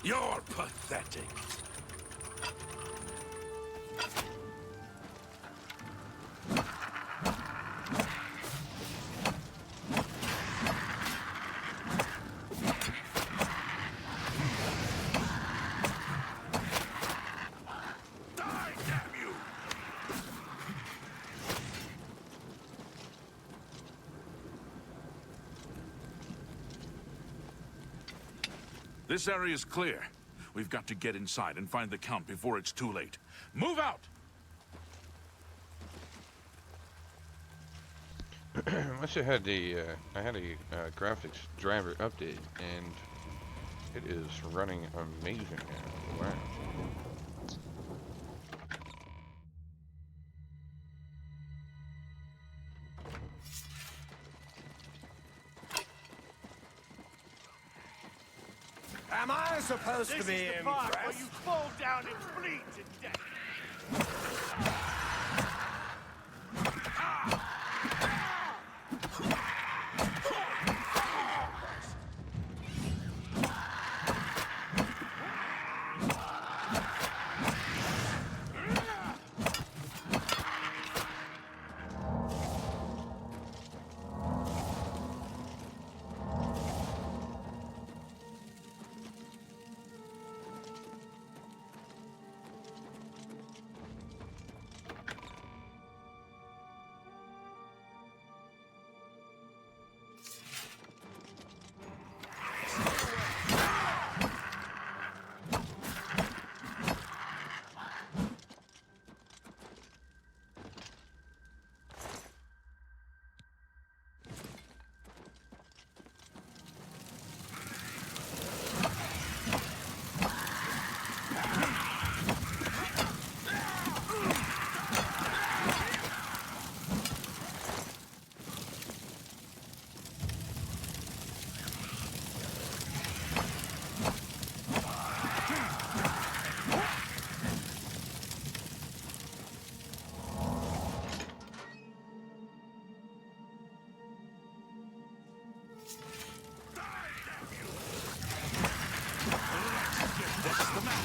You're pathetic. Die, damn you! This area is clear. We've got to get inside and find the Count before it's too late. Move out! Must have had I had a graphics driver update, and it is running amazing now. Wow. Am I supposed to be impressed? Where you fall down and bleed to death.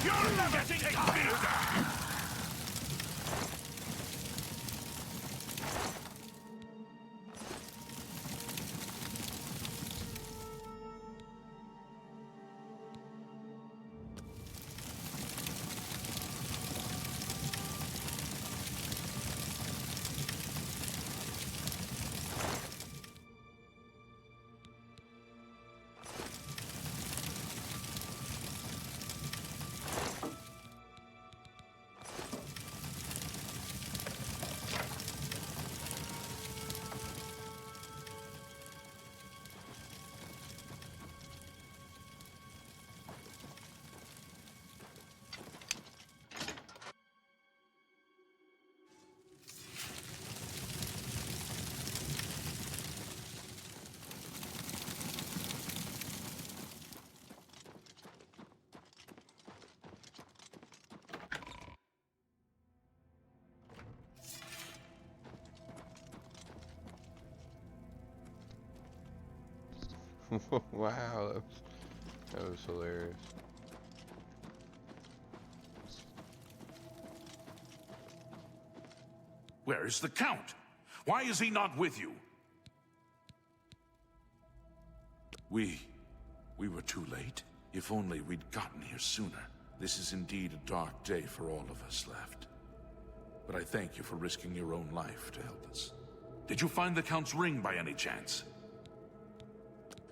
You'll never take me down! Wow, that was hilarious. Where is the Count? Why is he not with you? We were too late. If only we'd gotten here sooner. This is indeed a dark day for all of us left. But I thank you for risking your own life to help us. Did you find the Count's ring by any chance?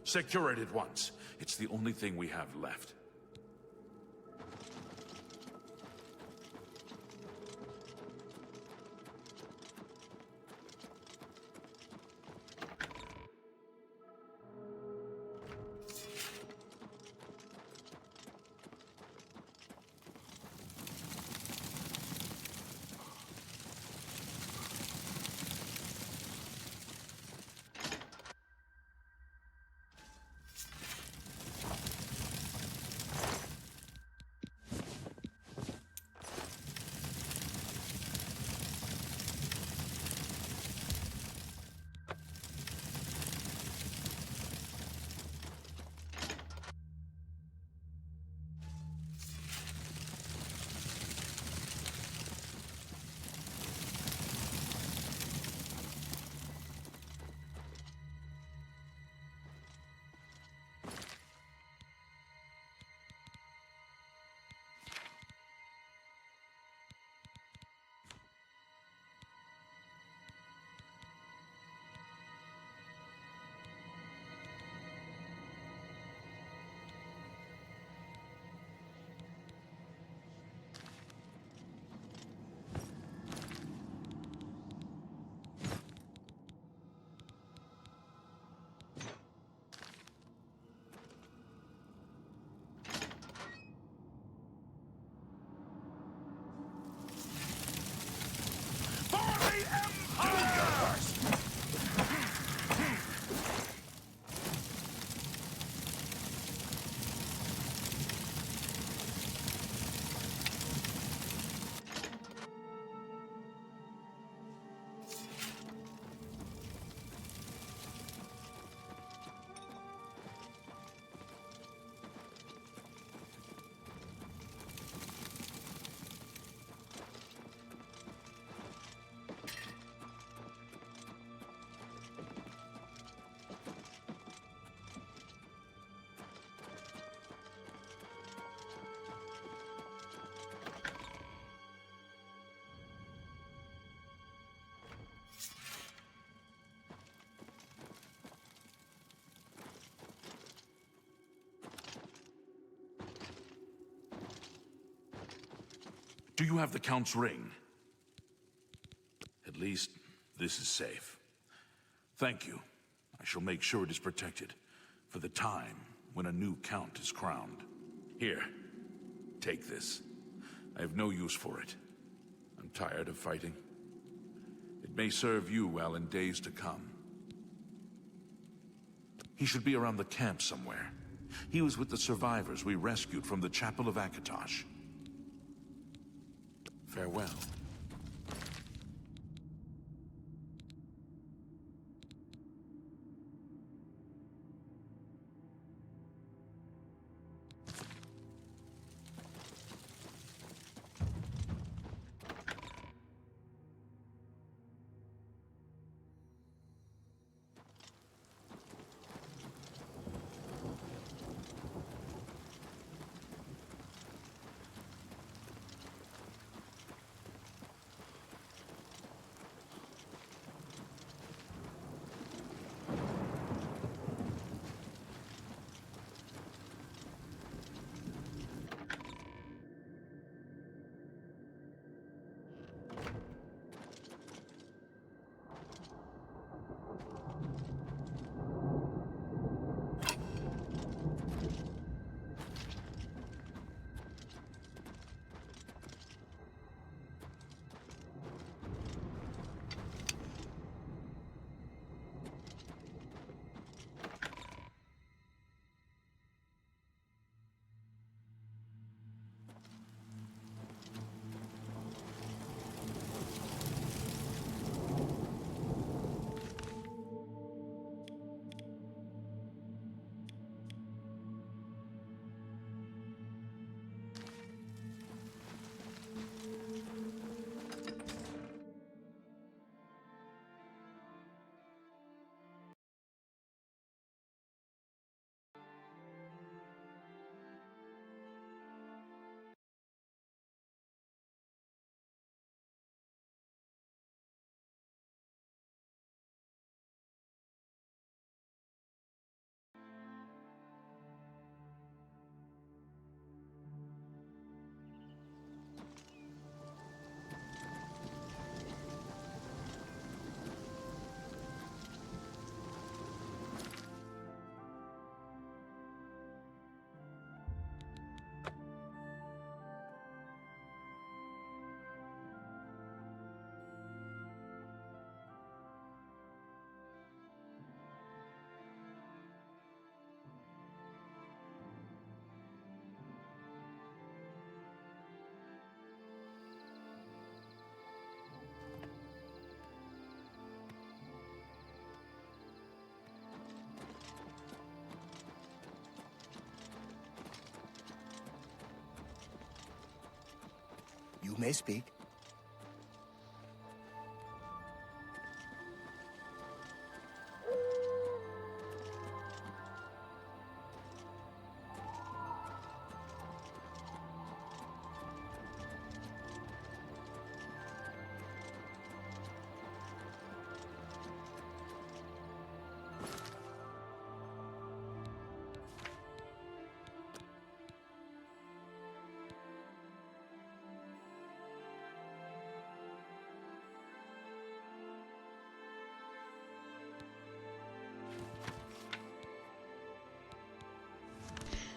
Secure it at once. It's the only thing we have left. Do you have the Count's ring? At least, this is safe. Thank you. I shall make sure it is protected for the time when a new Count is crowned. Here, take this. I have no use for it. I'm tired of fighting. It may serve you well in days to come. He should be around the camp somewhere. He was with the survivors we rescued from the Chapel of Akatosh. Farewell. You may speak.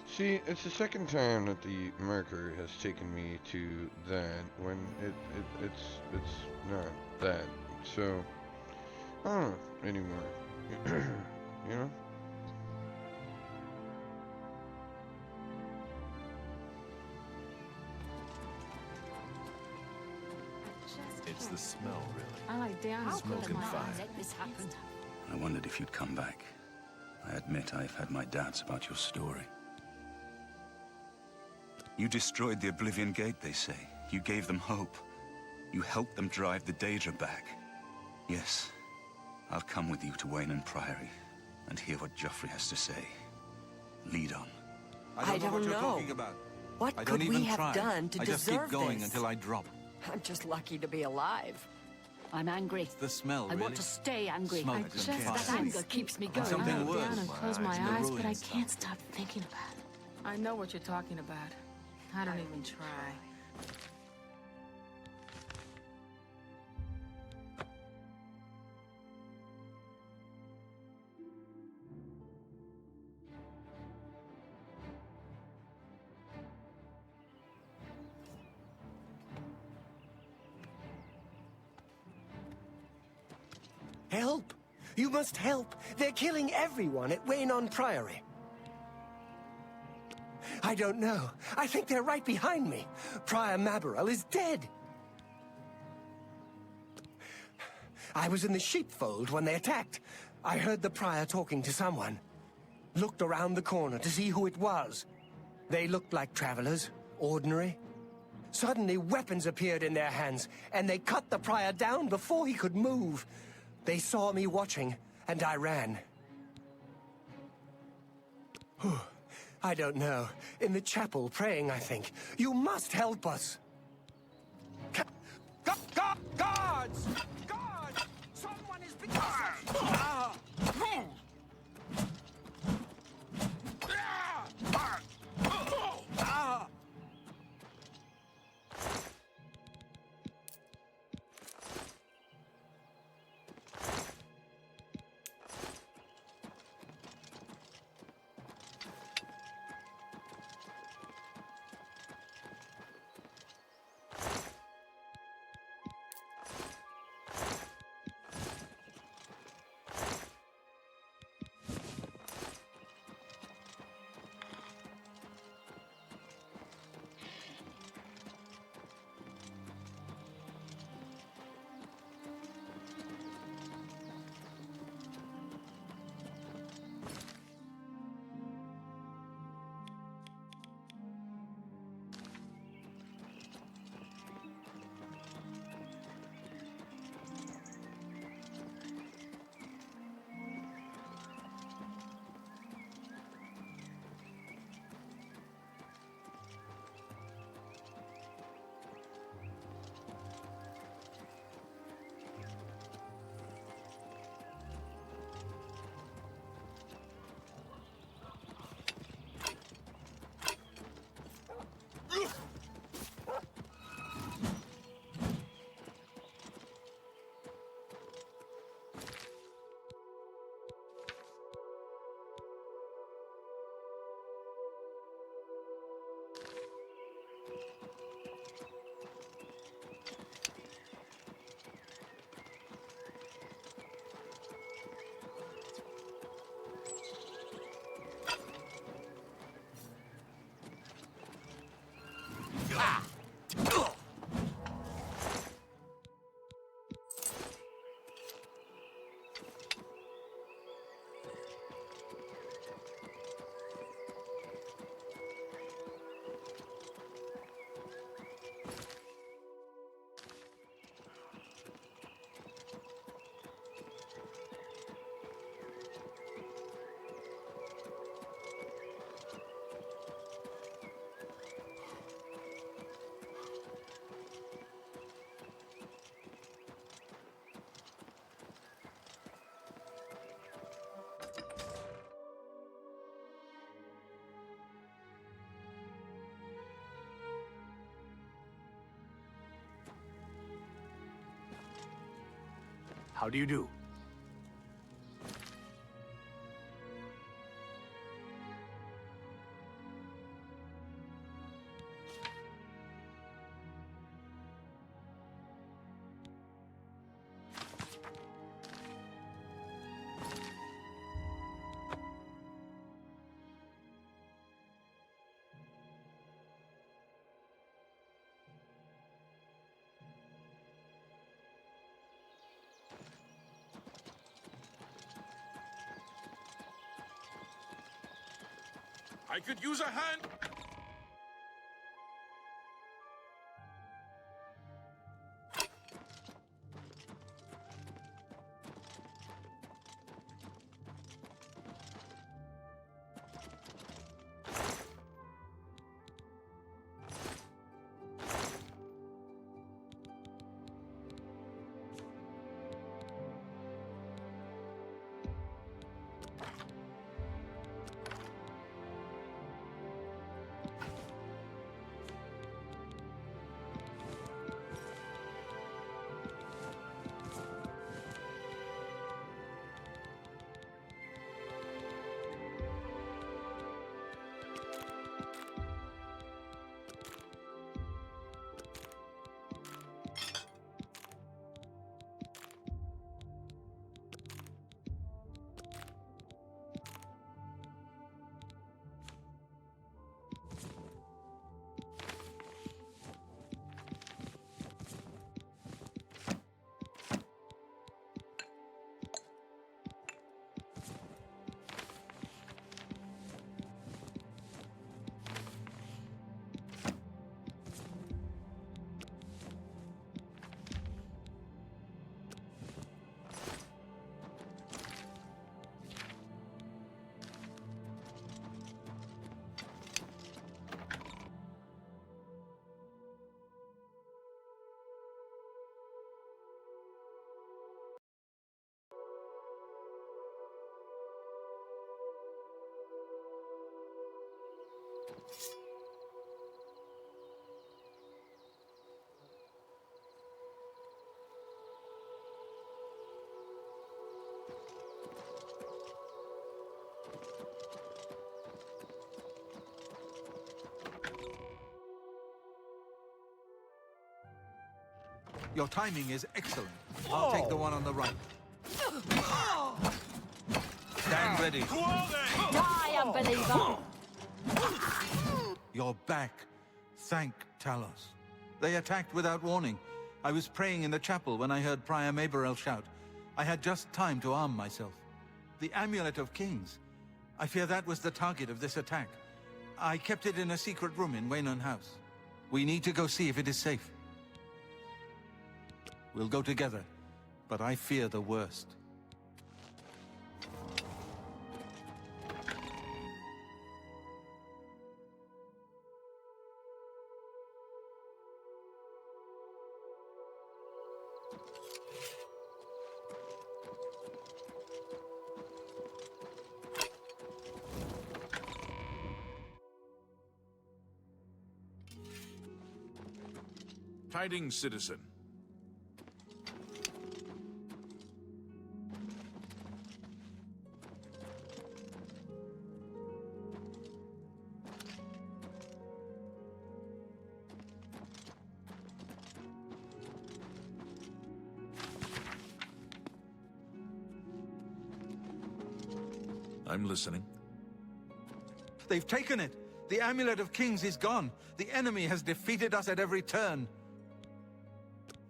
See, it's the second time that the marker has taken me to that when it's not that. So I don't know anymore. You know? It's the smell, really. I like down. Smoke and fire. Let this happen. I wondered if you'd come back. I admit I've had my doubts about your story. You destroyed the Oblivion Gate, they say. You gave them hope. You helped them drive the Daedra back. Yes, I'll come with you to Wayne Priory and hear what Joffrey has to say. Lead on. I don't what you're know. talking about. What I could don't we even have try. done to I just deserve keep going this? until I drop. I'm just lucky to be alive. I'm angry. It's the smell, I really. want to stay angry. Smoke I and just fire. that anger keeps me going. Something I lie worse. down and close my It's the eyes, but I ruined can't stuff. stop thinking about it. I know what you're talking about. I don't even try. Help! You must help! They're killing everyone at Waynon Priory. I don't know. I think they're right behind me. Prior Mabarel is dead. I was in the sheepfold when they attacked. I heard the prior talking to someone. Looked around the corner to see who it was. They looked like travelers, ordinary. Suddenly, weapons appeared in their hands, and they cut the prior down before he could move. They saw me watching, and I ran. I don't know. In the chapel, praying, I think. You must help us. Guards! Guards! Someone is being... How do you do? I could use a hand. Your timing is excellent. I'll take the one on the right. Stand ready. Die, unbeliever! You're back. Thank Talos. They attacked without warning. I was praying in the chapel when I heard Prior Maberel shout. I had just time to arm myself. The Amulet of Kings. I fear that was the target of this attack. I kept it in a secret room in Waynon House. We need to go see if it is safe. We'll go together, but I fear the worst. Tidings, citizen. I'm listening. They've taken it! The Amulet of Kings is gone! The enemy has defeated us at every turn!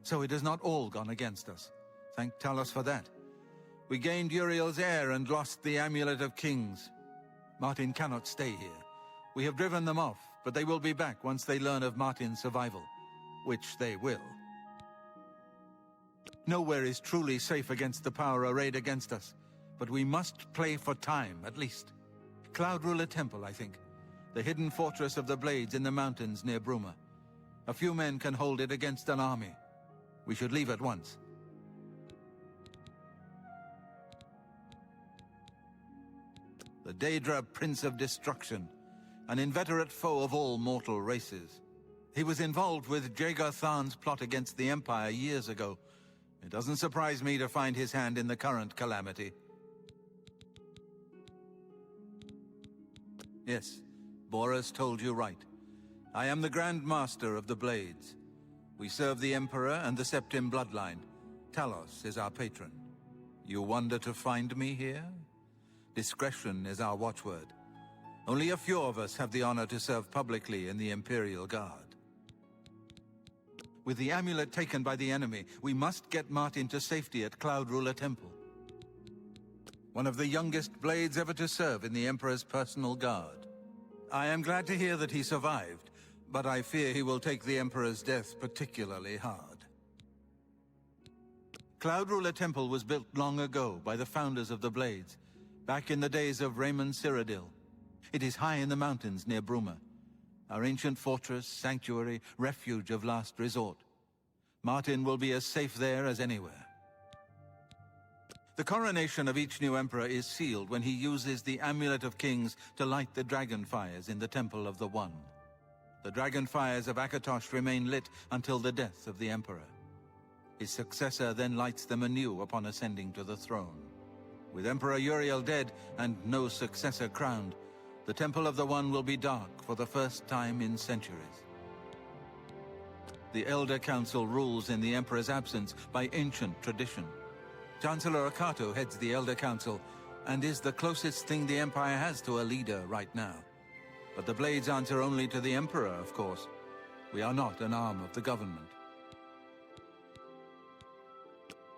So it has not all gone against us. Thank Talos for that. We gained Uriel's heir and lost the Amulet of Kings. Martin cannot stay here. We have driven them off, but they will be back once they learn of Martin's survival. Which they will. Nowhere is truly safe against the power arrayed against us. But we must play for time, at least. Cloud Ruler Temple, I think. The hidden fortress of the Blades in the mountains near Bruma. A few men can hold it against an army. We should leave at once. The Daedra Prince of Destruction, an inveterate foe of all mortal races. He was involved with Jagar Tharn's plot against the Empire years ago. It doesn't surprise me to find his hand in the current calamity. Yes, Boris told you right. I am the Grand Master of the Blades. We serve the Emperor and the Septim bloodline. Talos is our patron. You wonder to find me here? Discretion is our watchword. Only a few of us have the honor to serve publicly in the Imperial Guard. With the amulet taken by the enemy, we must get Martin to safety at Cloud Ruler Temple. One of the youngest Blades ever to serve in the Emperor's personal guard. I am glad to hear that he survived, but I fear he will take the Emperor's death particularly hard. Cloud Ruler Temple was built long ago by the founders of the Blades, back in the days of Raymond Cyrodiil. It is high in the mountains near Bruma, our ancient fortress, sanctuary, refuge of last resort. Martin will be as safe there as anywhere. The coronation of each new emperor is sealed when he uses the Amulet of Kings to light the dragon fires in the Temple of the One. The dragon fires of Akatosh remain lit until the death of the emperor. His successor then lights them anew upon ascending to the throne. With Emperor Uriel dead and no successor crowned, the Temple of the One will be dark for the first time in centuries. The Elder Council rules in the Emperor's absence by ancient tradition. Chancellor Akato heads the Elder Council and is the closest thing the Empire has to a leader right now. But the Blades answer only to the Emperor, of course. We are not an arm of the government.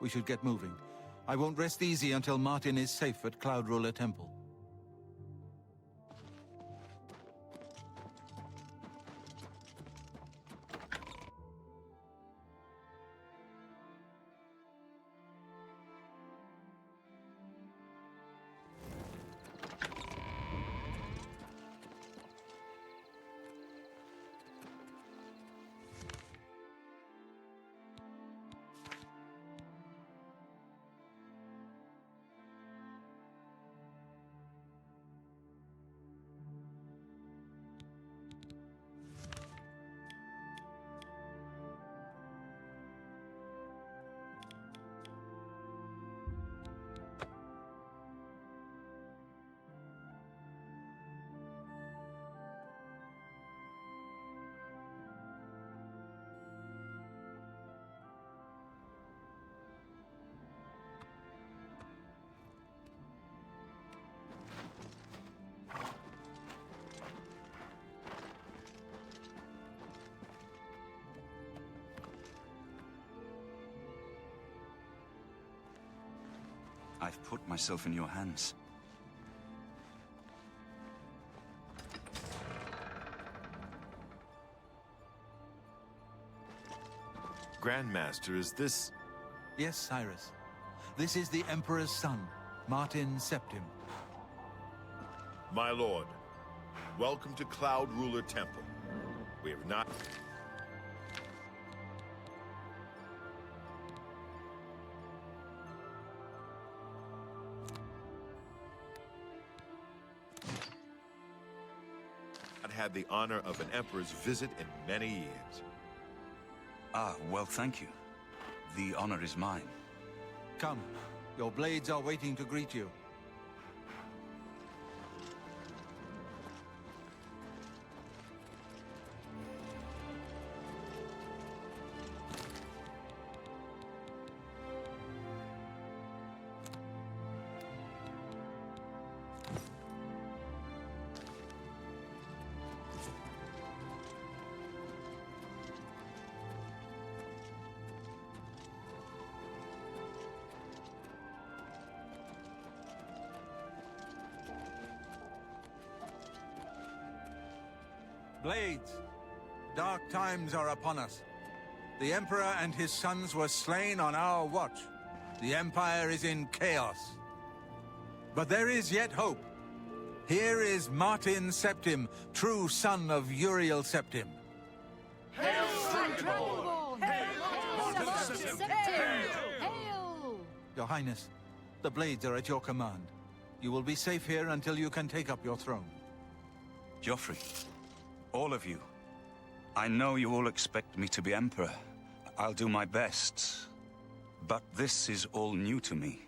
We should get moving. I won't rest easy until Martin is safe at Cloud Ruler Temple. I've put myself in your hands. Grandmaster, is this... Yes, Cyrus. This is the Emperor's son, Martin Septim. My lord, welcome to Cloud Ruler Temple. We have not... had the honor of an emperor's visit in many years. Ah, well, thank you. The honor is mine. Come, your blades are waiting to greet you. Blades, dark times are upon us. The Emperor and his sons were slain on our watch. The Empire is in chaos. But there is yet hope. Here is Martin Septim, true son of Uriel Septim. Hail, Dragonborn! Hail, Septim! Hail! Your Highness, the Blades are at your command. You will be safe here until you can take up your throne. Joffrey, all of you. I know you all expect me to be Emperor. I'll do my best. But this is all new to me.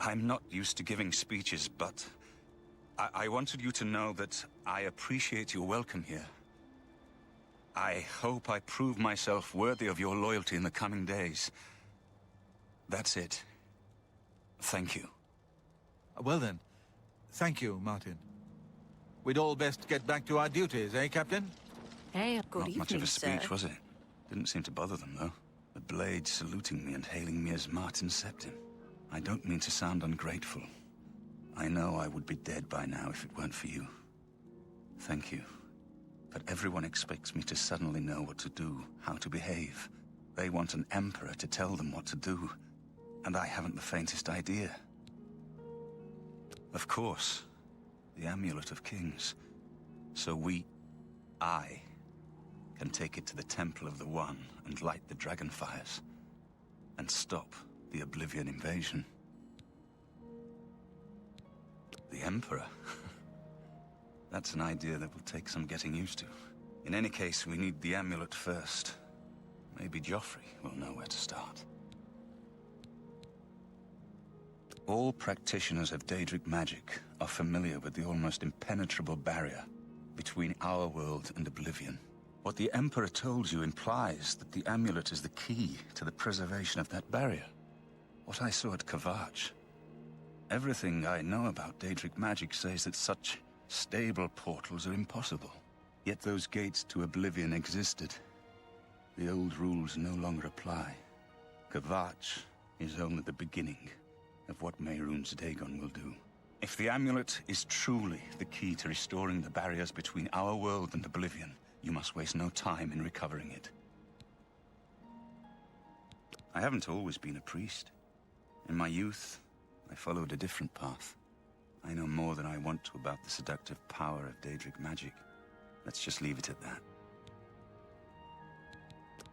I'm not used to giving speeches, but I wanted you to know that I appreciate your welcome here. I hope I prove myself worthy of your loyalty in the coming days. That's it. Thank you. Well then, thank you, Martin. We'd all best get back to our duties, eh, Captain? Hey, good Not evening, much of a speech, sir. was it? Didn't seem to bother them, though. The Blades saluting me and hailing me as Martin Septim. I don't mean to sound ungrateful. I know I would be dead by now if it weren't for you. Thank you. But everyone expects me to suddenly know what to do, how to behave. They want an emperor to tell them what to do, and I haven't the faintest idea. Of course, the Amulet of Kings. So I, can take it to the Temple of the One and light the dragon fires, and stop the Oblivion invasion. The Emperor? That's an idea that will take some getting used to. In any case, we need the amulet first. Maybe Joffrey will know where to start. All practitioners of Daedric magic are familiar with the almost impenetrable barrier between our world and Oblivion. What the Emperor told you implies that the amulet is the key to the preservation of that barrier. What I saw at Kvatch. Everything I know about Daedric magic says that such stable portals are impossible. Yet those gates to Oblivion existed. The old rules no longer apply. Kvatch is only the beginning of what Mehrunes Dagon will do. If the amulet is truly the key to restoring the barriers between our world and Oblivion, you must waste no time in recovering it. I haven't always been a priest. In my youth, I followed a different path. I know more than I want to about the seductive power of Daedric magic. Let's just leave it at that.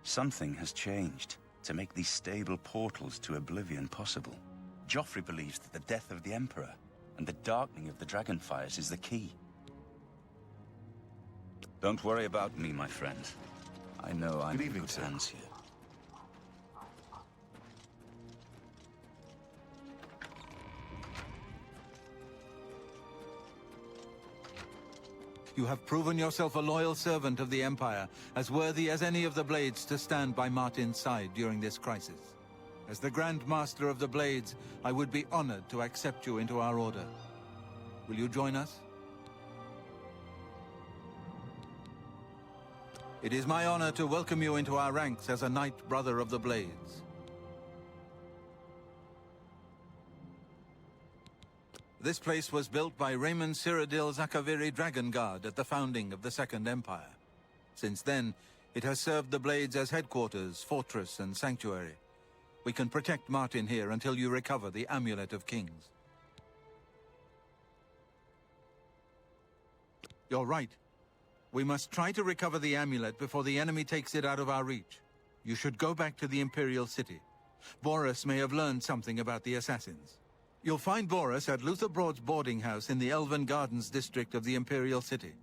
Something has changed to make these stable portals to Oblivion possible. Joffrey believes that the death of the Emperor and the darkening of the Dragonfires is the key. Don't worry about me, my friend. I know I'm in good hands here. You have proven yourself a loyal servant of the Empire, as worthy as any of the Blades to stand by Martin's side during this crisis. As the Grand Master of the Blades, I would be honored to accept you into our order. Will you join us? It is my honor to welcome you into our ranks as a Knight Brother of the Blades. This place was built by Raymond Cyrodiil Zakaviri Dragon Guard at the founding of the Second Empire. Since then, it has served the Blades as headquarters, fortress, and sanctuary. We can protect Martin here until you recover the Amulet of Kings. You're right. We must try to recover the amulet before the enemy takes it out of our reach. You should go back to the Imperial City. Boris may have learned something about the assassins. You'll find Boris at Luther Broad's boarding house in the Elven Gardens district of the Imperial City.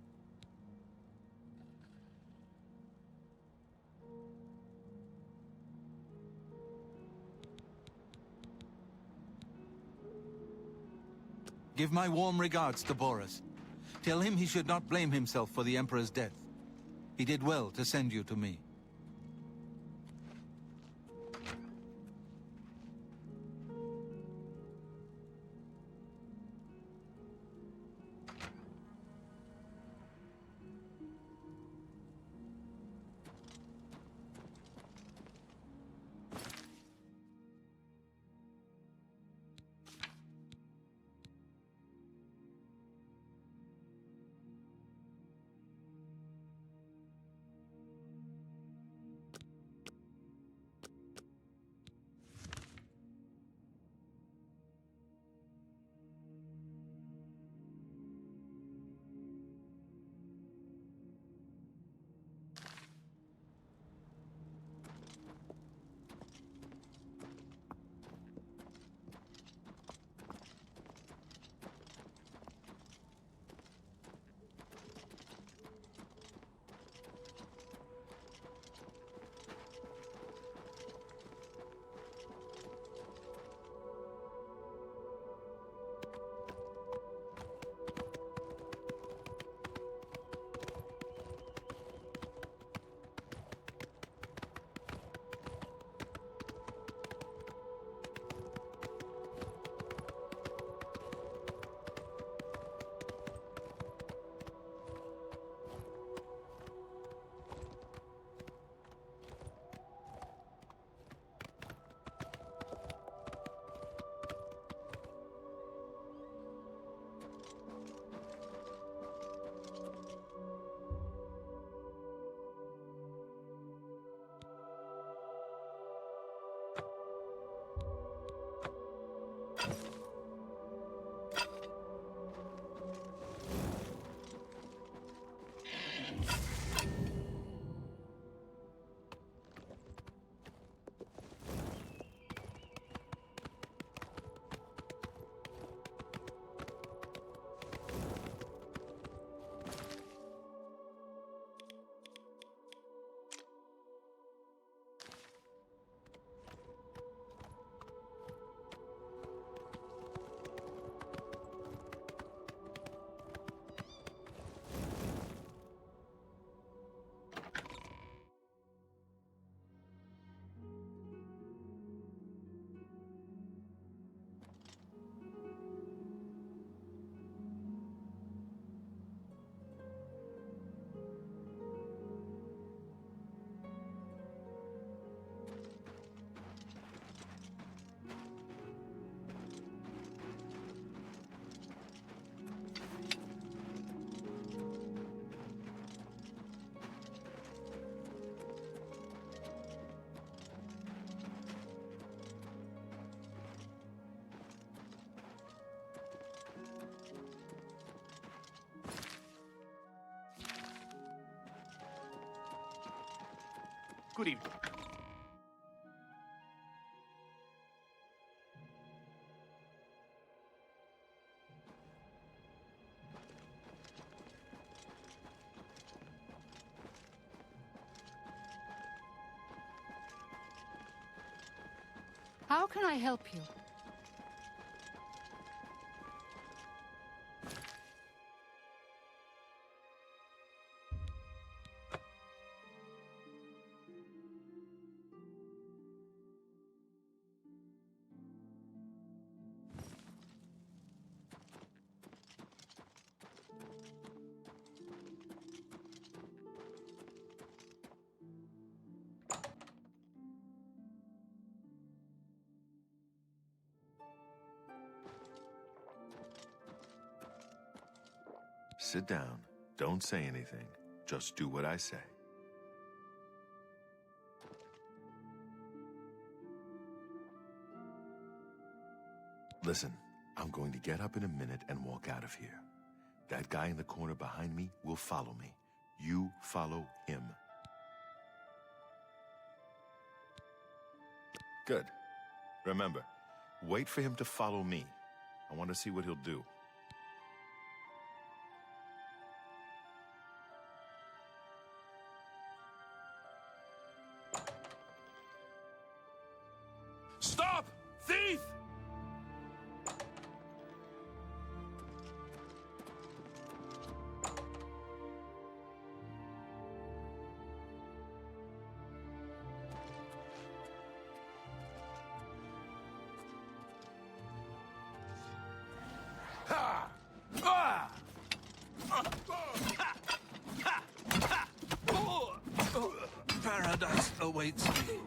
Give my warm regards to Boris. Tell him he should not blame himself for the Emperor's death. He did well to send you to me. Good evening. How can I help you? Sit down. Don't say anything. Just do what I say. Listen, I'm going to get up in a minute and walk out of here. That guy in the corner behind me will follow me. You follow him. Good. Remember, wait for him to follow me. I want to see what he'll do. Stop! Thief! Ha! Ah! Paradise awaits me.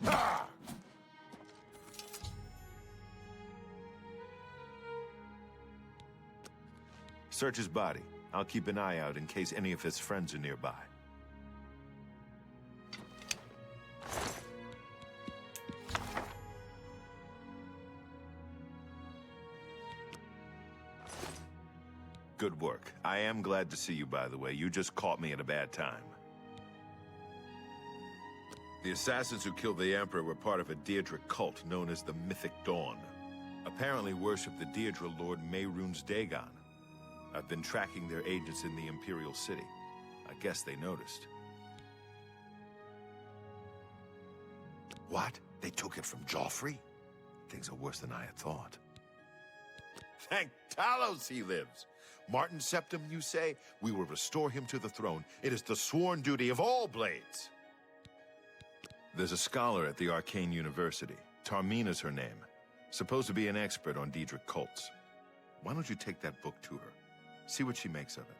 Ah! Search his body. I'll keep an eye out in case any of his friends are nearby. Good work. I am glad to see you, by the way. You just caught me at a bad time. The assassins who killed the Emperor were part of a Deirdre cult known as the Mythic Dawn. Apparently worship the Deirdre Lord Mehrunes Dagon. I've been tracking their agents in the Imperial City. I guess they noticed. What? They took it from Joffrey? Things are worse than I had thought. Thank Talos he lives. Martin Septim, you say? We will restore him to the throne. It is the sworn duty of all Blades. There's a scholar at the Arcane University. Tarmina's her name. Supposed to be an expert on Daedric cults. Why don't you take that book to her? See what she makes of it.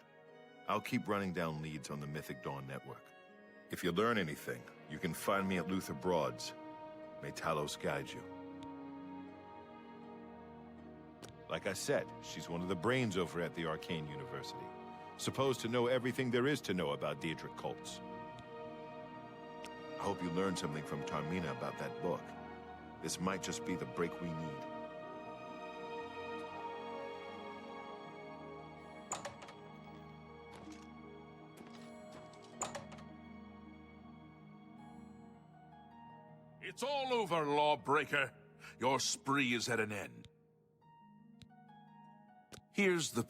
I'll keep running down leads on the Mythic Dawn network. If you learn anything, you can find me at Luther Broad's. May Talos guide you. Like I said, she's one of the brains over at the Arcane University. Supposed to know everything there is to know about Daedric cults. I hope you learned something from Tarmina about that book. This might just be the break we need. It's all over, lawbreaker. Your spree is at an end. Here's the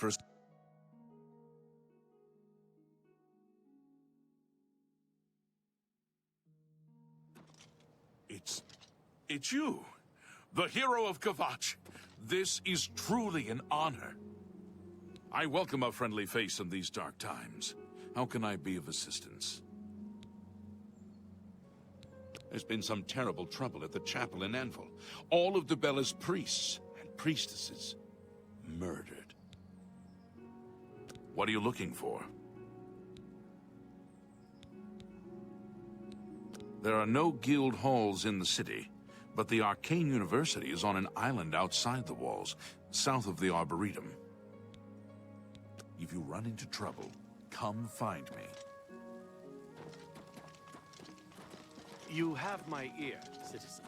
It's you, the hero of Kvatch. This is truly an honor. I welcome a friendly face in these dark times. How can I be of assistance? There's been some terrible trouble at the chapel in Anvil. All of Debella's priests and priestesses murdered. What are you looking for? There are no guild halls in the city, but the Arcane University is on an island outside the walls, south of the Arboretum. If you run into trouble, come find me. You have my ear, citizen.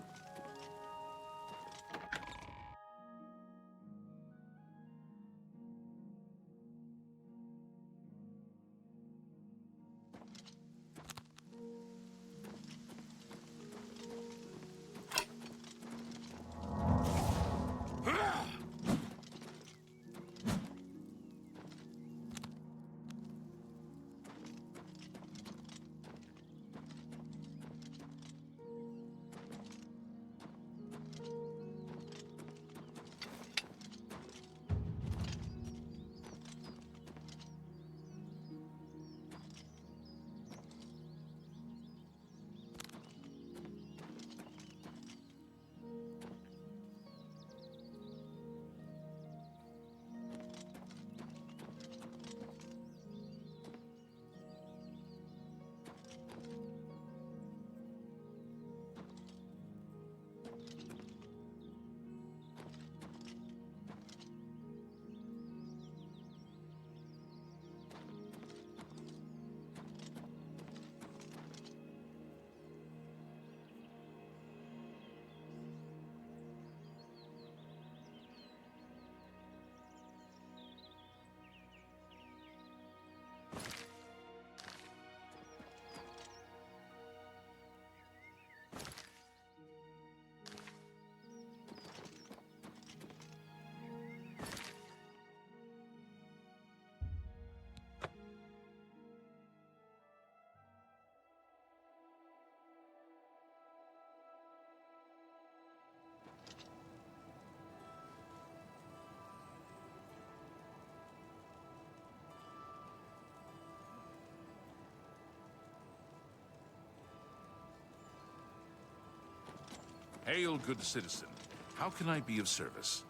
Hail, good citizen. How can I be of service?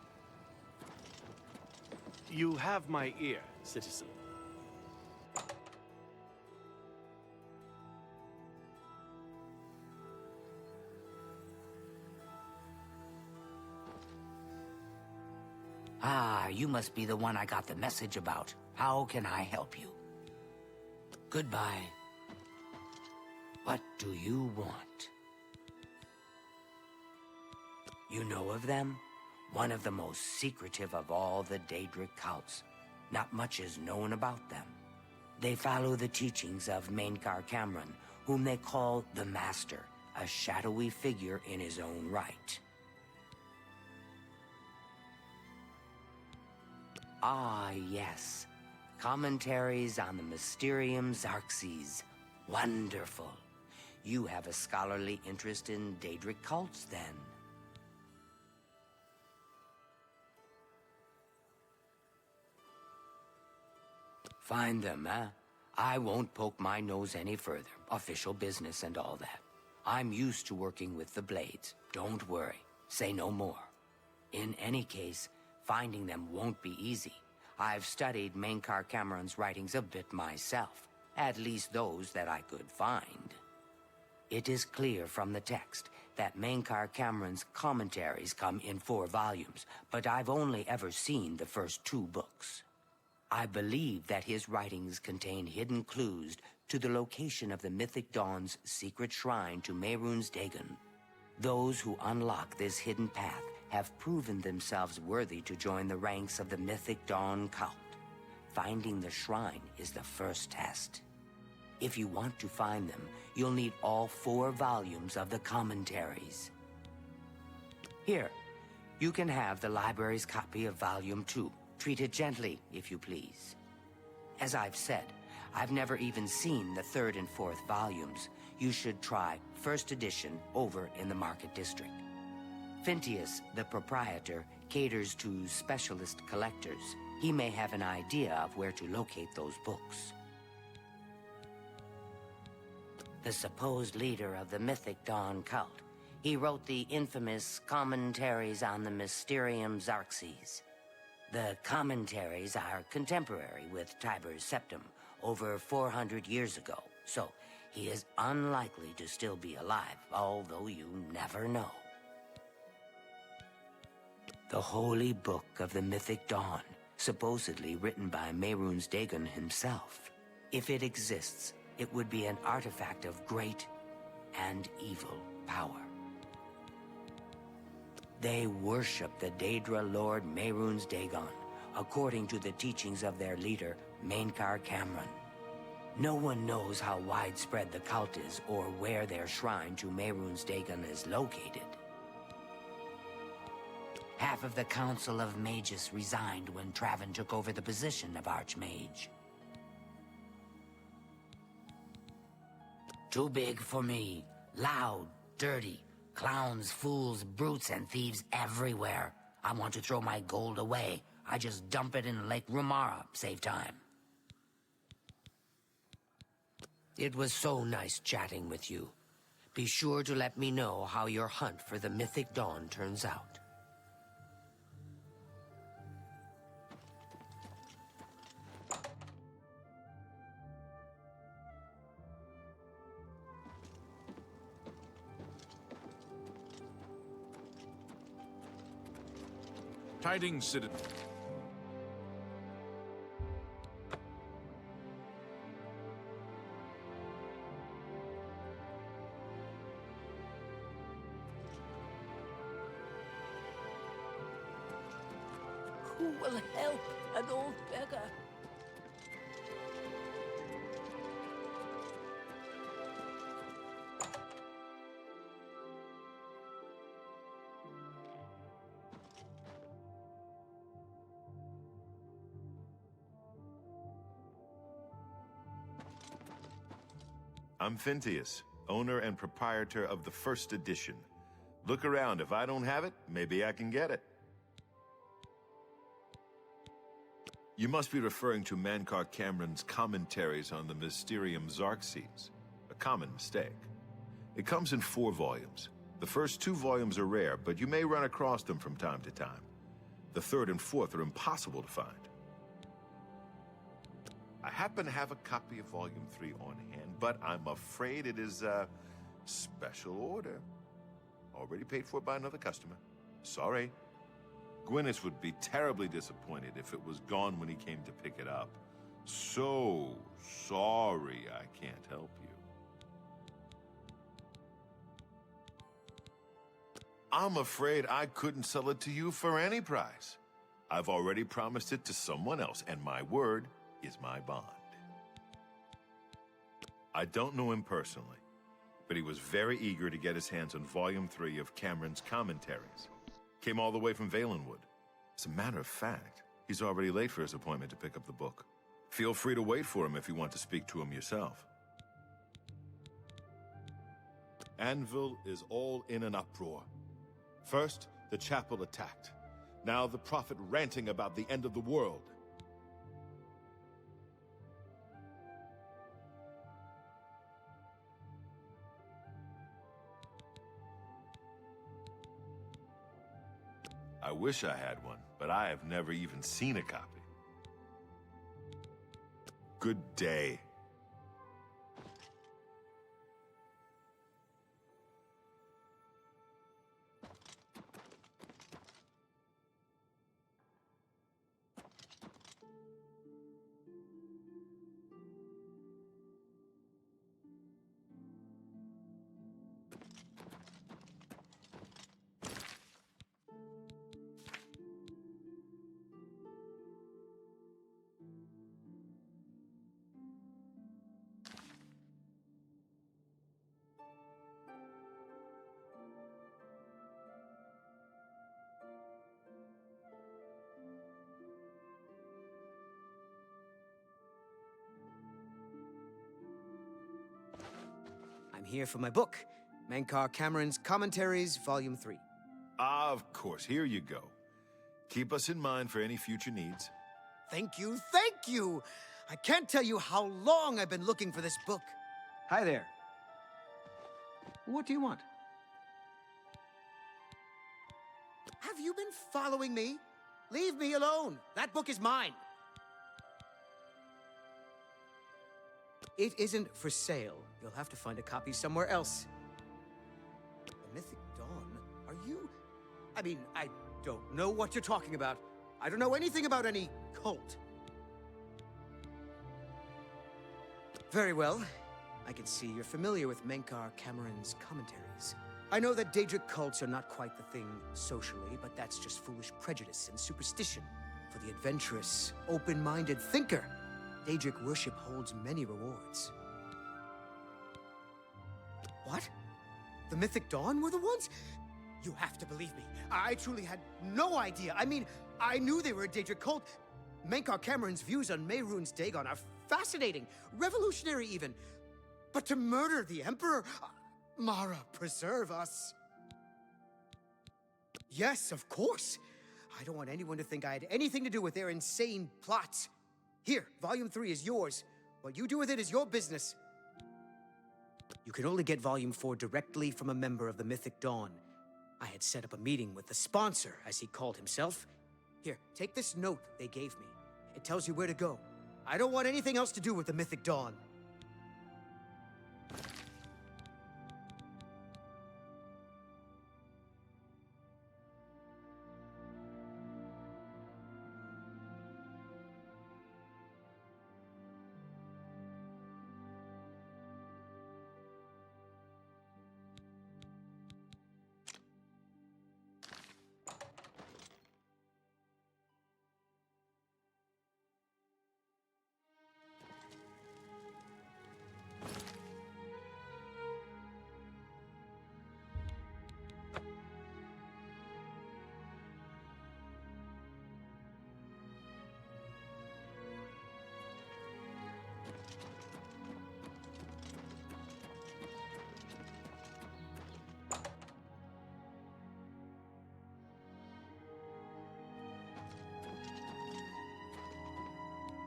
You have my ear, citizen. Ah, you must be the one I got the message about. How can I help you? Goodbye. What do you want? You know of them? One of the most secretive of all the Daedric cults. Not much is known about them. They follow the teachings of Mainkar Cameron, whom they call the Master, a shadowy figure in his own right. Ah, yes. Commentaries on the Mysterium Xarxes. Wonderful. You have a scholarly interest in Daedric cults, then. Find them, huh? I won't poke my nose any further. Official business and all that. I'm used to working with the Blades. Don't worry. Say no more. In any case, finding them won't be easy. I've studied Mainkar Cameron's writings a bit myself. At least those that I could find. It is clear from the text that Mainkar Cameron's commentaries come in 4 volumes, but I've only ever seen the first 2 books. I believe that his writings contain hidden clues to the location of the Mythic Dawn's secret shrine to Mehrunes Dagon. Those who unlock this hidden path have proven themselves worthy to join the ranks of the Mythic Dawn cult. Finding the shrine is the first test. If you want to find them, you'll need all 4 volumes of the commentaries. Here, you can have the library's copy of Volume 2. Treat it gently, if you please. As I've said, I've never even seen the 3rd and 4th volumes. You should try 1st edition over in the Market District. Phintius, the proprietor, caters to specialist collectors. He may have an idea of where to locate those books. The supposed leader of the Mythic Dawn cult. He wrote the infamous Commentaries on the Mysterium Xarxes. The commentaries are contemporary with Tiber's Septum, over 400 years ago, so he is unlikely to still be alive, although you never know. The Holy Book of the Mythic Dawn, supposedly written by Mehrunes Dagon himself. If it exists, it would be an artifact of great and evil power. They worship the Daedra Lord Mehrunes Dagon, according to the teachings of their leader, Mainkar Cameron. No one knows how widespread the cult is or where their shrine to Mehrunes Dagon is located. Half of the Council of Mages resigned when Traven took over the position of Archmage. Too big for me. Loud, dirty. Clowns, fools, brutes, and thieves everywhere. I want to throw my gold away. I just dump it in Lake Rumara, save time. It was so nice chatting with you. Be sure to let me know how your hunt for the Mythic Dawn turns out. Tidings, citizen. Who will help an old beggar? I'm Phintius, owner and proprietor of the 1st edition. Look around. If I don't have it, maybe I can get it. You must be referring to Mainkar Cameron's commentaries on the Mysterium Xarxes. A common mistake. It comes in 4 volumes. The first 2 volumes are rare, but you may run across them from time to time. The 3rd and 4th are impossible to find. I happen to have a copy of Volume 3 on hand, but I'm afraid it is a special order. Already paid for by another customer. Sorry. Gwyneth would be terribly disappointed if it was gone when he came to pick it up. So sorry I can't help you. I'm afraid I couldn't sell it to you for any price. I've already promised it to someone else, and my word is my bond. I don't know him personally, but he was very eager to get his hands on Volume 3 of Cameron's commentaries. Came all the way from Valenwood. As a matter of fact, he's already late for his appointment to pick up the book. Feel free to wait for him if you want to speak to him yourself. Anvil is all in an uproar. First, the chapel attacked. Now the prophet ranting about the end of the world. I wish I had one, but I have never even seen a copy. Good day. I'm here for my book, Menkar Cameron's Commentaries, Volume 3. Of course, here you go. Keep us in mind for any future needs. Thank you, thank you! I can't tell you how long I've been looking for this book. Hi there. What do you want? Have you been following me? Leave me alone. That book is mine. It isn't for sale. You'll have to find a copy somewhere else. The Mythic Dawn? Are you... I mean, I don't know what you're talking about. I don't know anything about any cult. Very well. I can see you're familiar with Menkar Cameron's commentaries. I know that Daedric cults are not quite the thing socially, but that's just foolish prejudice and superstition. For the adventurous, open-minded thinker, Daedric worship holds many rewards. What? The Mythic Dawn were the ones? You have to believe me. I truly had no idea. I mean, I knew they were a Daedric cult. Menkar Cameron's views on Mehrunes Dagon are fascinating, revolutionary even. But to murder the Emperor? Mara, preserve us. Yes, of course. I don't want anyone to think I had anything to do with their insane plots. Here, Volume 3 is yours. What you do with it is your business. You can only get Volume 4 directly from a member of the Mythic Dawn. I had set up a meeting with the sponsor, as he called himself. Here, take this note they gave me. It tells you where to go. I don't want anything else to do with the Mythic Dawn.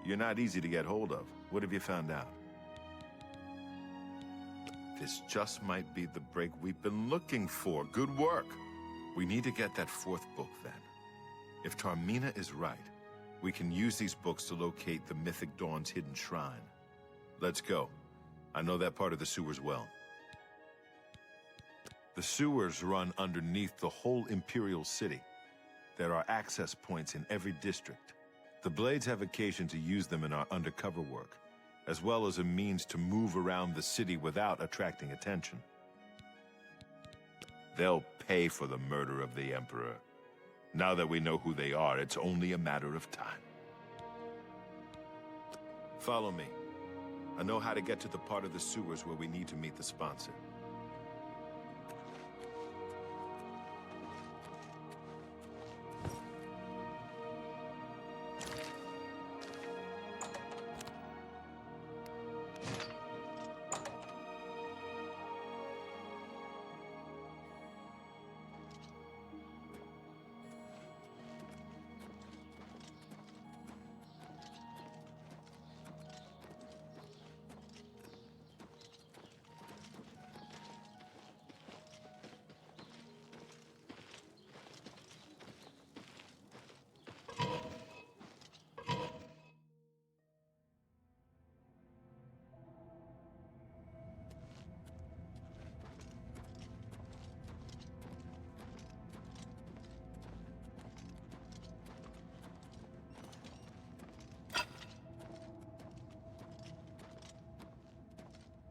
You're not easy to get hold of. What have you found out? This just might be the break we've been looking for. Good work. We need to get that fourth book, then. If Tarmina is right, we can use these books to locate the Mythic Dawn's hidden shrine. Let's go. I know that part of the sewers well. The sewers run underneath the whole Imperial City. There are access points in every district. The Blades have occasion to use them in our undercover work, as well as a means to move around the city without attracting attention. They'll pay for the murder of the Emperor. Now that we know who they are, it's only a matter of time. Follow me. I know how to get to the part of the sewers where we need to meet the sponsor.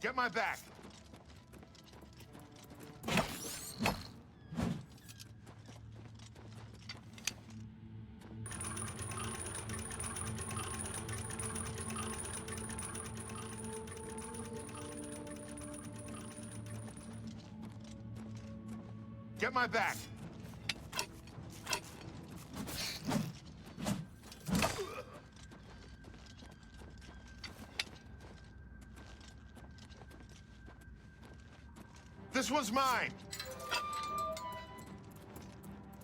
Get my back! Get my back! This one's mine!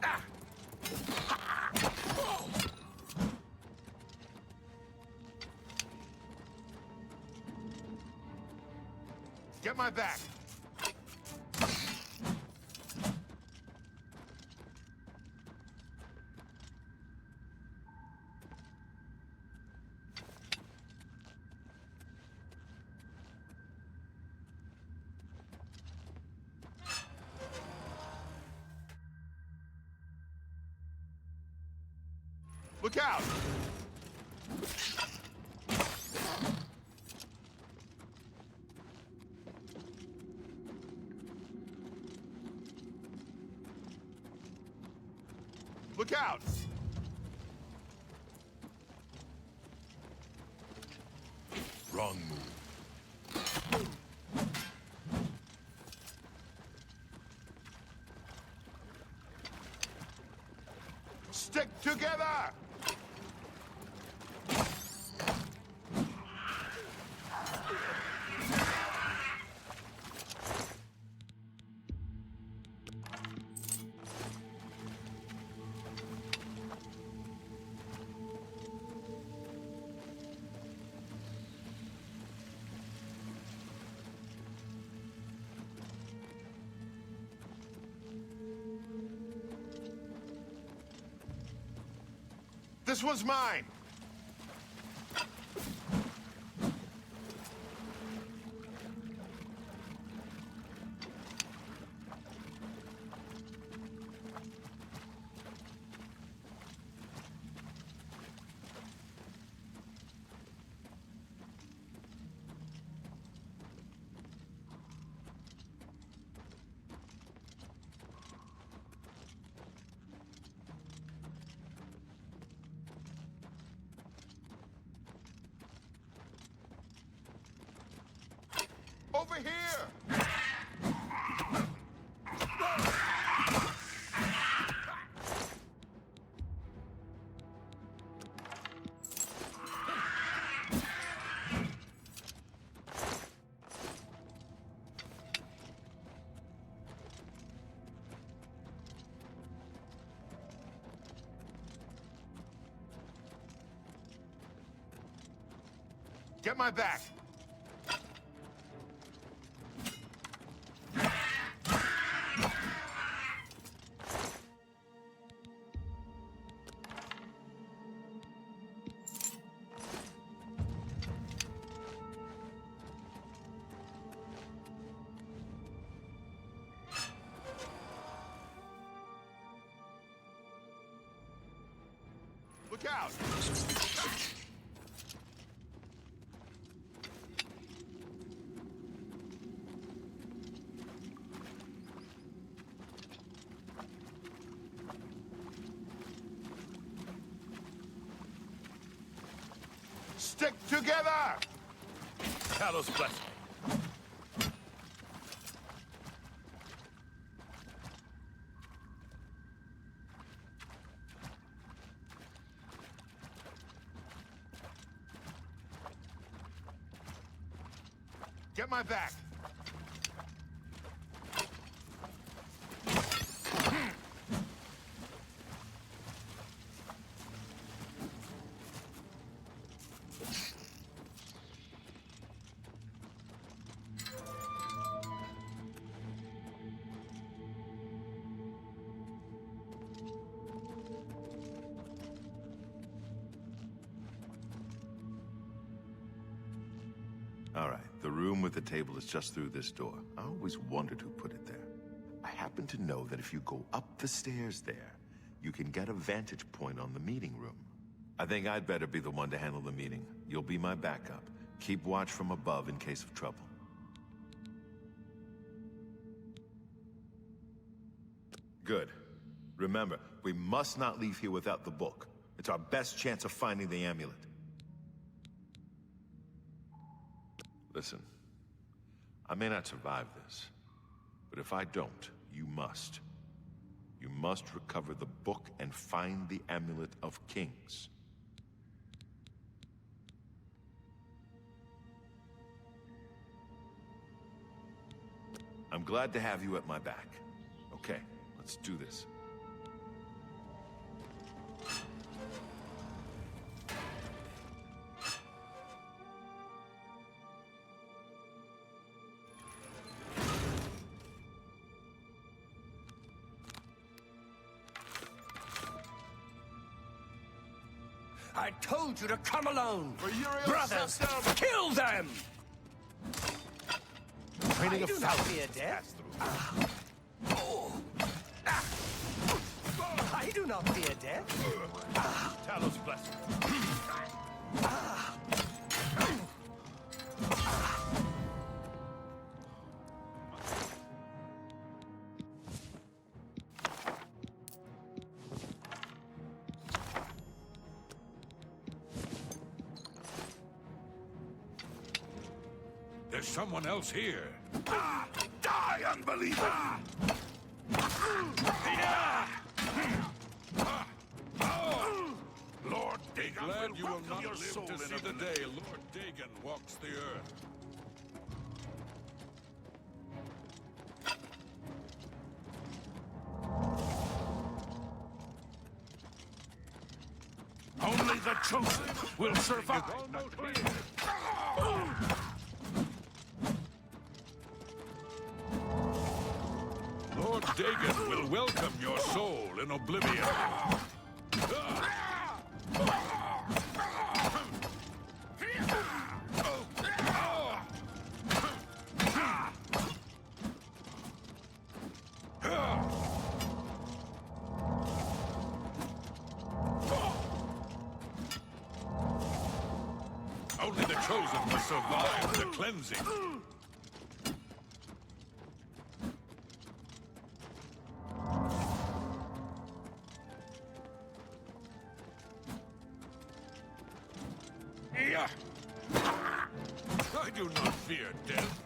Ah. Get my back! Look out! Look out! Wrong move. Stick together! This one's mine! Over here! Get my back! Look out! Stick together! Talos bless me. Get my back. All right, the room with the table is just through this door. I always wondered who put it there. I happen to know that if you go up the stairs there, you can get a vantage point on the meeting room. I think I'd better be the one to handle the meeting. You'll be my backup. Keep watch from above in case of trouble. Good. Remember, we must not leave here without the book. It's our best chance of finding the amulet. Listen, I may not survive this, but if I don't, you must. You must recover the book and find the Amulet of Kings. I'm glad to have you at my back. Okay, let's do this. I told you to come alone! For your Brothers, kill them! Training I of do not thousands fear death. I do not fear death. Talos bless you. There's someone else here. Die, unbeliever! Lord Dagon, glad you will not live to see the day Lord Dagon walks the earth. Only the chosen will survive. Lord Dagon will welcome your soul in oblivion. Only the chosen must survive the cleansing. I do not fear death.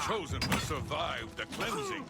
chosen will survive the cleansing.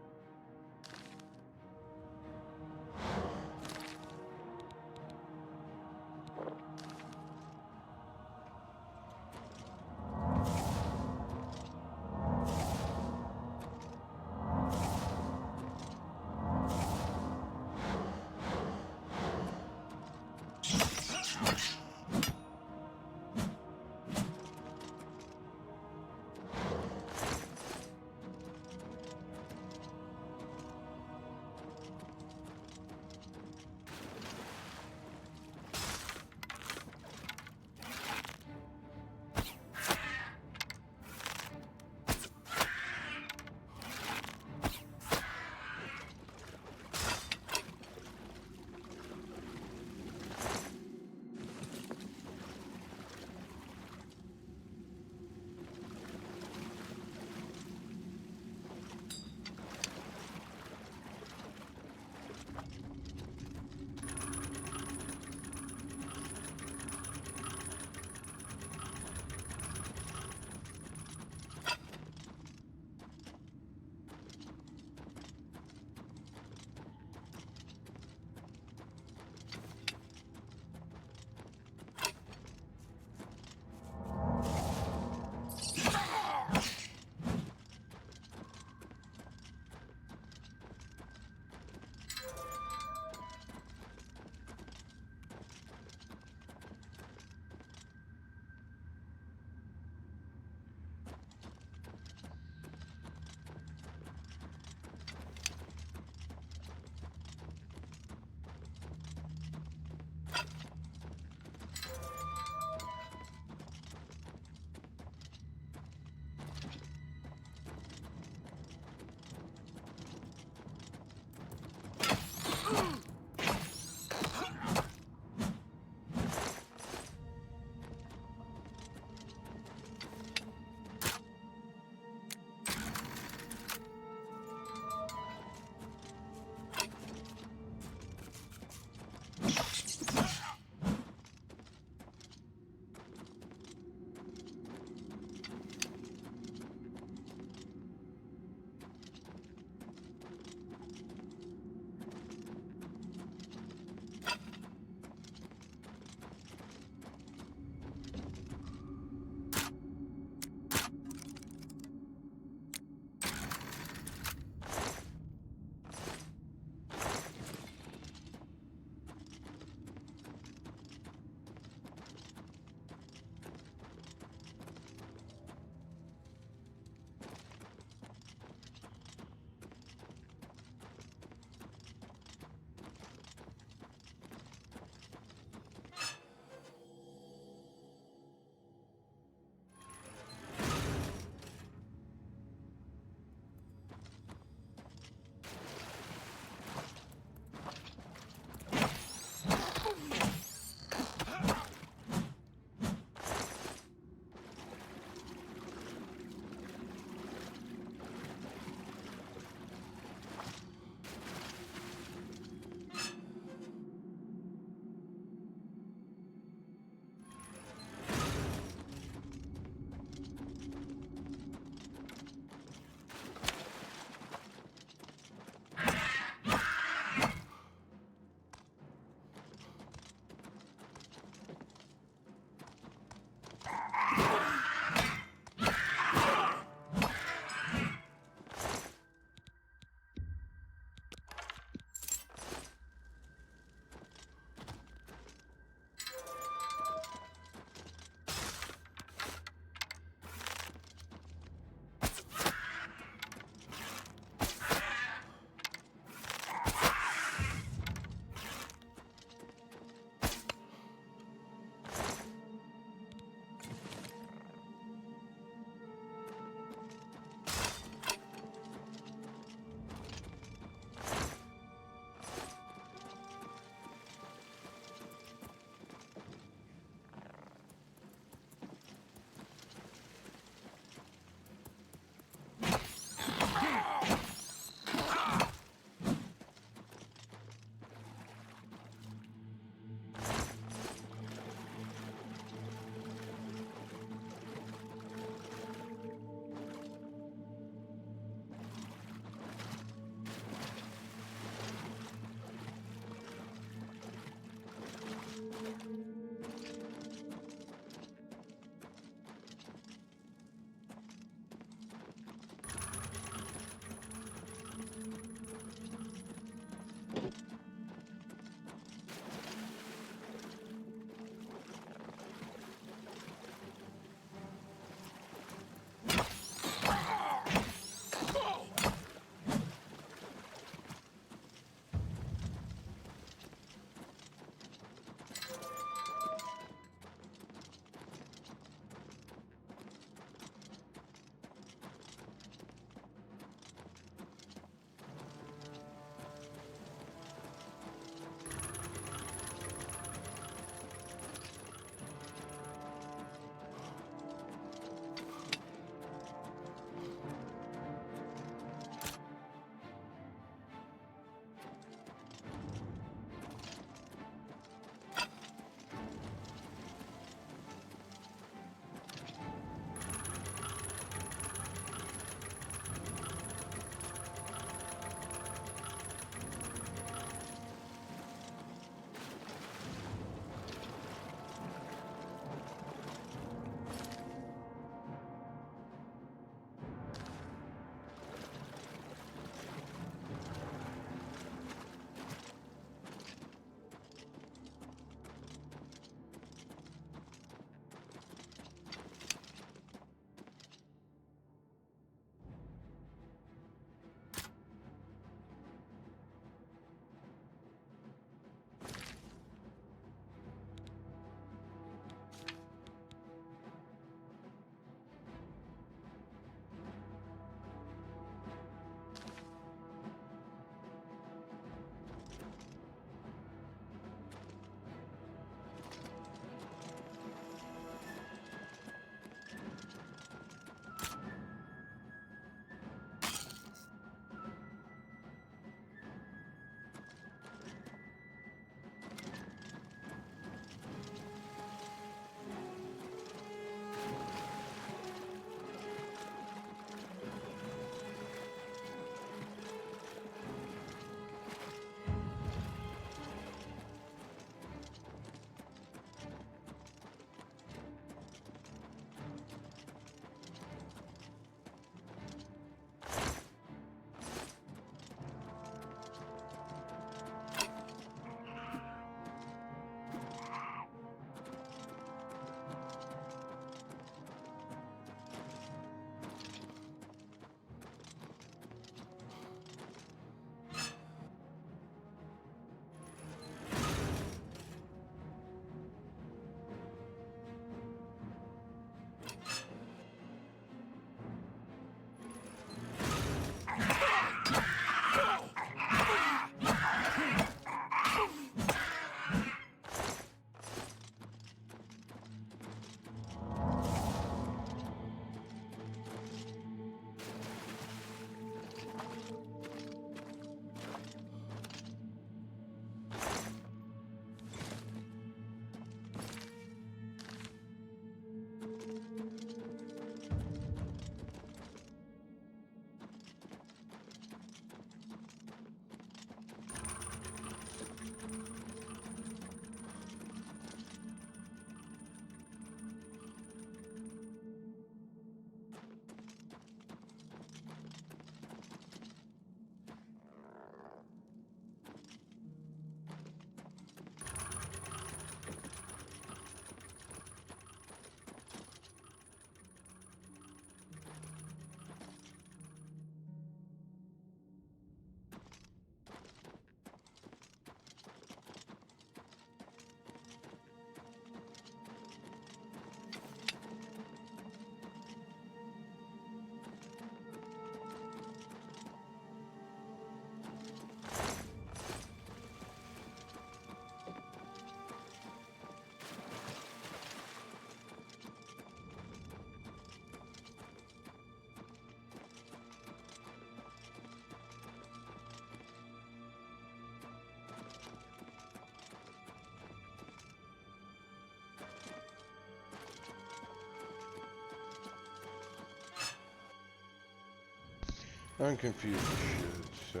I'm confused as shit, so...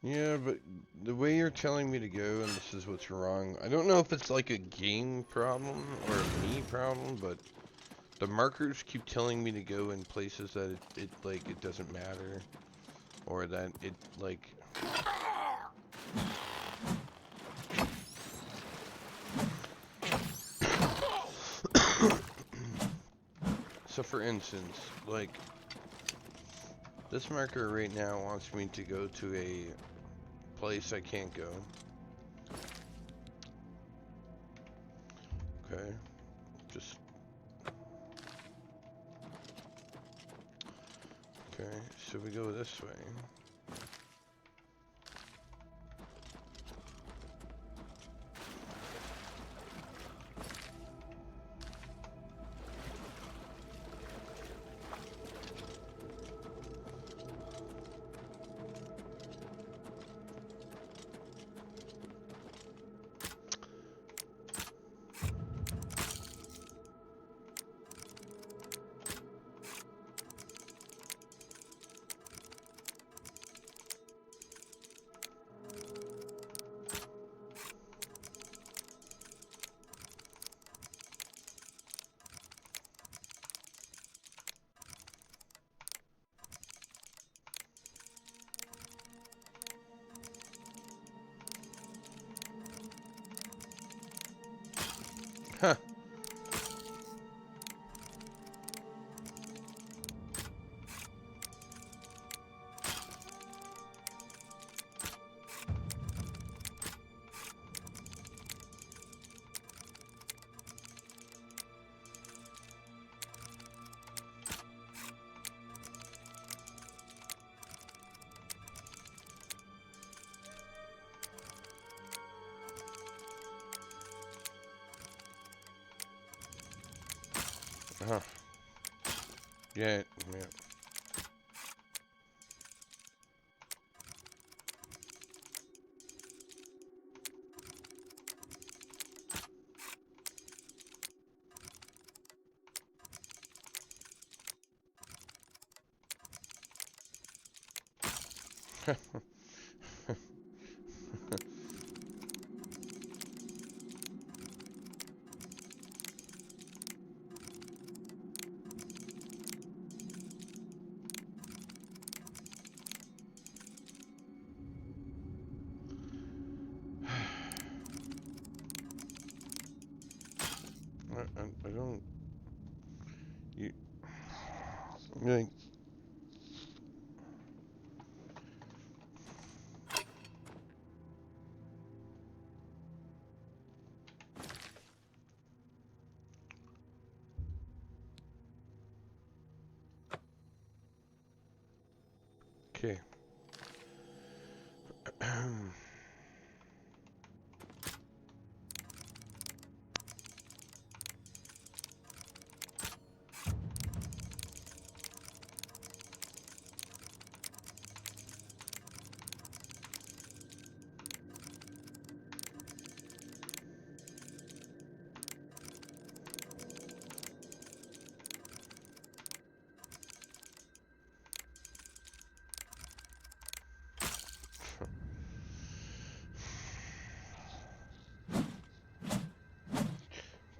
Yeah, but the way you're telling me to go, and this is what's wrong, I don't know if it's like a game problem or a me problem, but the markers keep telling me to go in places that it doesn't matter, or that it, like... So for instance, like, this marker right now wants me to go to a place I can't go. Okay, just... Okay, so we go this way. Huh. Huh. Yeah, yeah. I don't... You... Like...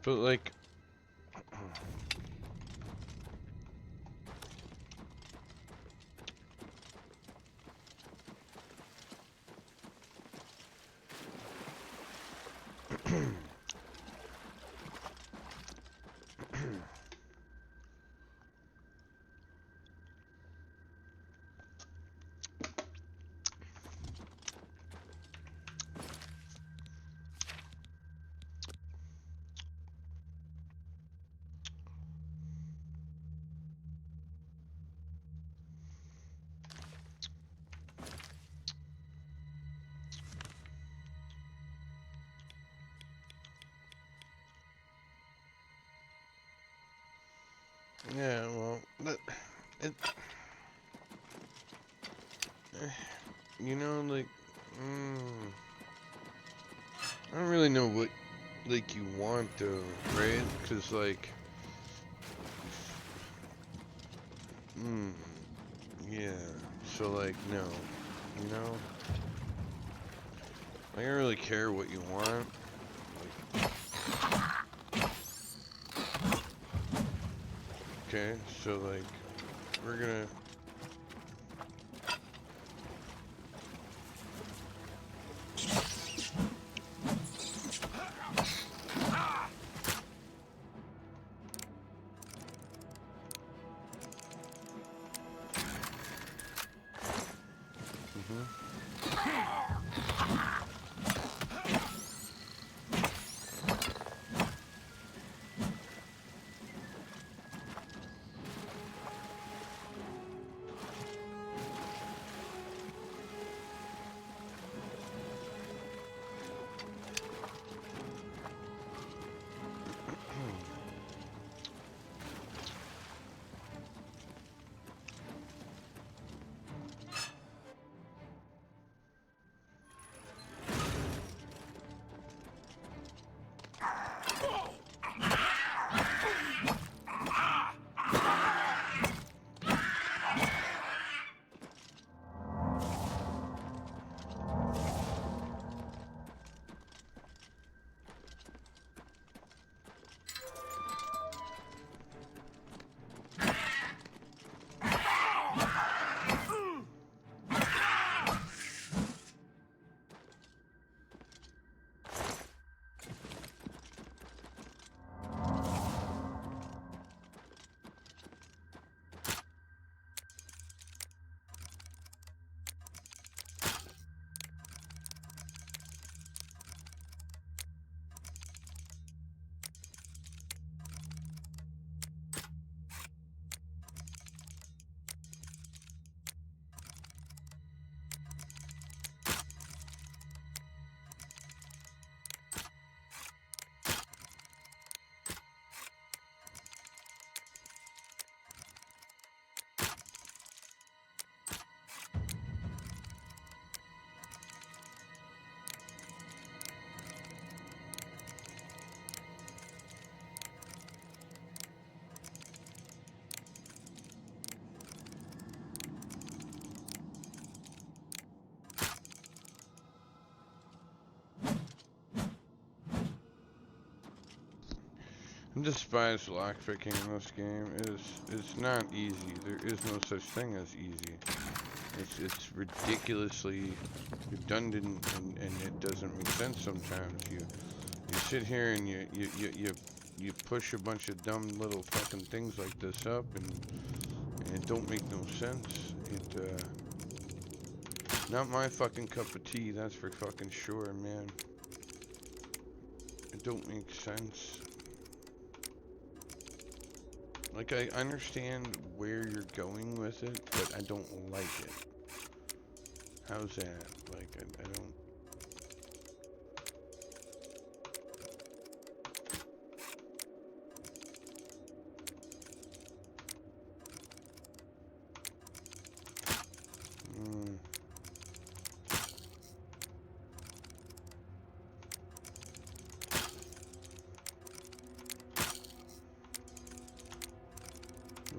But like, yeah, well, it, you know, like, I don't really know what, like, you want, though, right? Because, like, yeah, so, like, no, you know? I don't really care what you want. Okay, so, like, we're gonna... I despise lockpicking in this game. It's not easy. There is no such thing as easy. It's ridiculously redundant and it doesn't make sense sometimes. You sit here and you push a bunch of dumb little fucking things like this up and it don't make no sense. Not my fucking cup of tea, that's for fucking sure, man. It don't make sense. Like, I understand where you're going with it, but I don't like it. How's that? Like, I don't...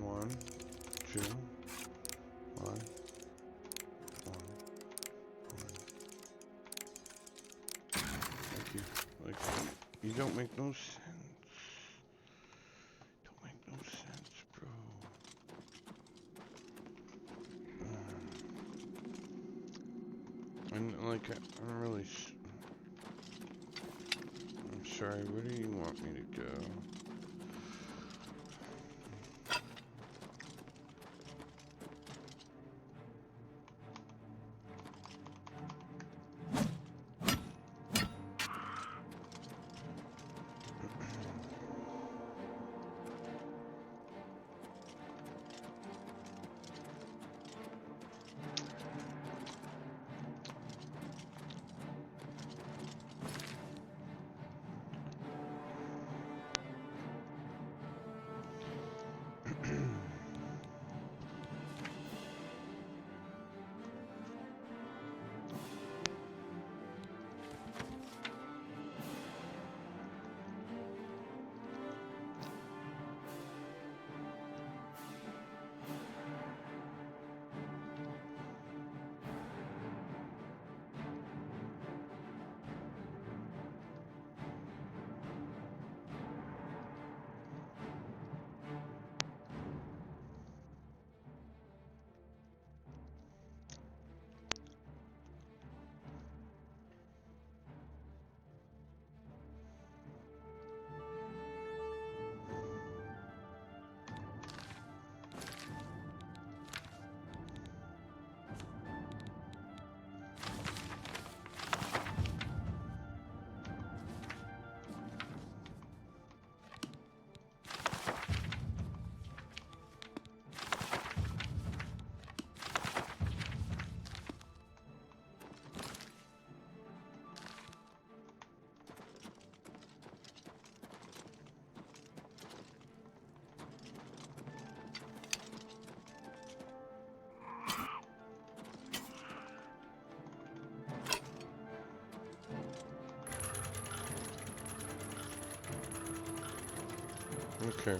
One, two, one. Thank you. Like, you don't make no sense. Don't make no sense, bro. And like, I'm really. I'm sorry. Where do you want me to go? Okay.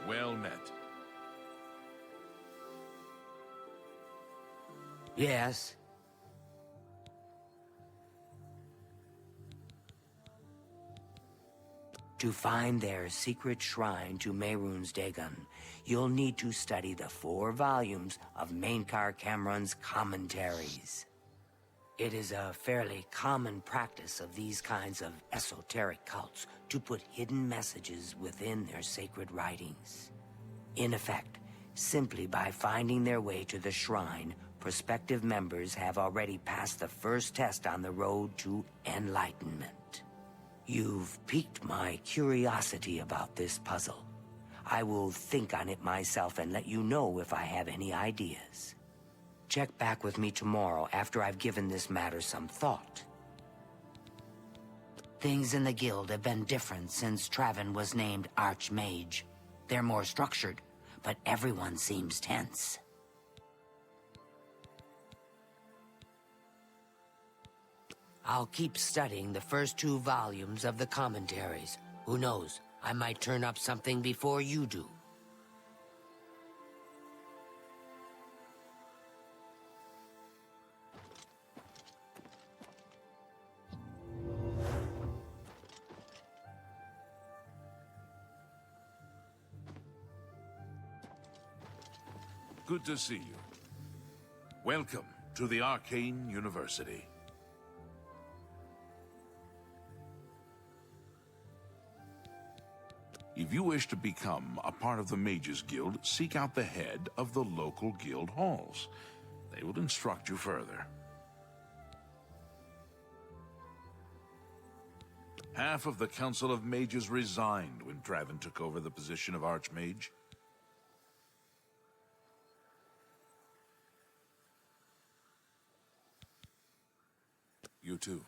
Well met. Yes? To find their secret shrine to Mehrunes Dagon, you'll need to study the 4 volumes of Mainkar Cameron's commentaries. It is a fairly common practice of these kinds of esoteric cults to put hidden messages within their sacred writings. In effect, simply by finding their way to the shrine, prospective members have already passed the first test on the road to enlightenment. You've piqued my curiosity about this puzzle. I will think on it myself and let you know if I have any ideas. Check back with me tomorrow after I've given this matter some thought. Things in the guild have been different since Traven was named Archmage. They're more structured, but everyone seems tense. I'll keep studying the first 2 volumes of the commentaries. Who knows, I might turn up something before you do. Good to see you. Welcome to the Arcane University. If you wish to become a part of the Mages Guild, seek out the head of the local guild halls. They will instruct you further. Half of the Council of Mages resigned when Traven took over the position of Archmage. You too.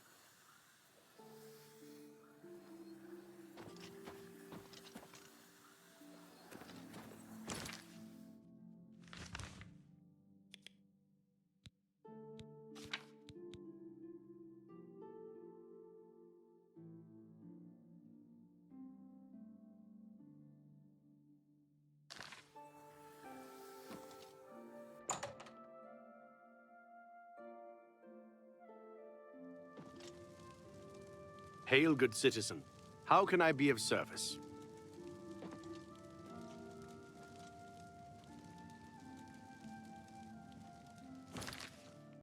Hail, good citizen. How can I be of service?